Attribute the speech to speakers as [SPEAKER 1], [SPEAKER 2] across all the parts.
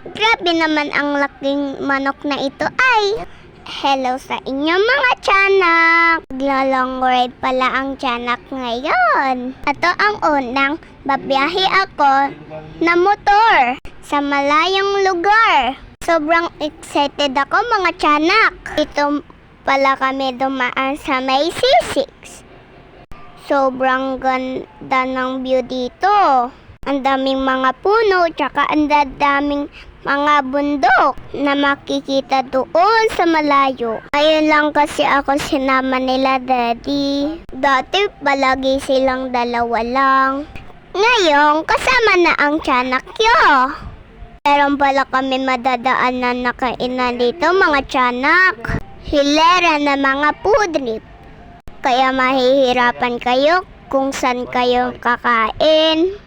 [SPEAKER 1] Grabe naman ang laking manok na ito ay. Hello sa inyo mga tiyanak. Long ride pala ang tiyanak ngayon. Ito ang unang babiyahe ako na motor sa malayong lugar. Sobrang excited ako mga tiyanak. Ito pala kami dumaan sa may C6. Sobrang ganda ng view dito. Ang daming mga puno, tsaka ang daming mga bundok na makikita doon sa malayo. Ayun lang kasi ako sinama nila daddy. Dati palagi silang dalawa lang. Ngayon, kasama na ang tiyanak ko. Meron pala kami madadaanan na kainan dito mga tiyanak. Hilera na mga food trip. Kaya mahihirapan kayo kung saan kayo kakain.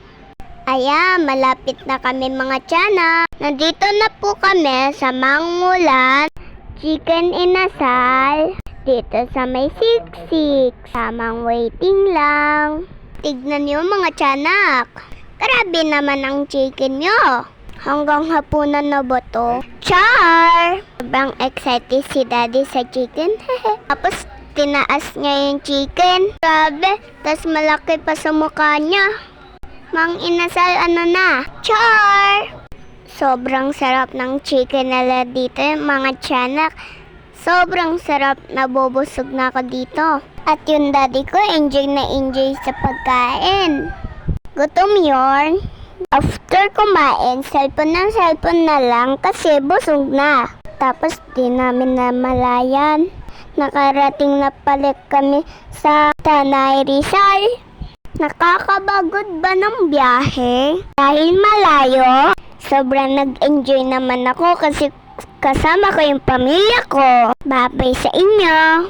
[SPEAKER 1] Ayan, malapit na kami mga tiyanak. Nandito na po kami sa Mangulan Chicken Inasal. Dito sa may siksik. Tamang waiting lang. Tignan niyo mga tiyanak. Grabe naman ang chicken niyo. Hanggang hapunan na ba to? Char! Sobrang excited si daddy sa chicken. Tapos tinaas niya yung chicken. Grabe, tas malaki pa sa mukha niya. Mang Inasal, ano na? Char! Sobrang sarap ng chicken nila dito, mga tiyanak. Sobrang sarap, nabubusog na ako dito. At yung daddy ko, enjoy na enjoy sa pagkain. Gutom yun. After kumain, cellphone na lang kasi busog na. Tapos di namin namalayan. Nakarating na pala kami sa Tanay Rizal. Nakakabagod ba ng biyahe? Dahil malayo, sobrang nag-enjoy naman ako kasi kasama ko yung pamilya ko. Babay sa inyo!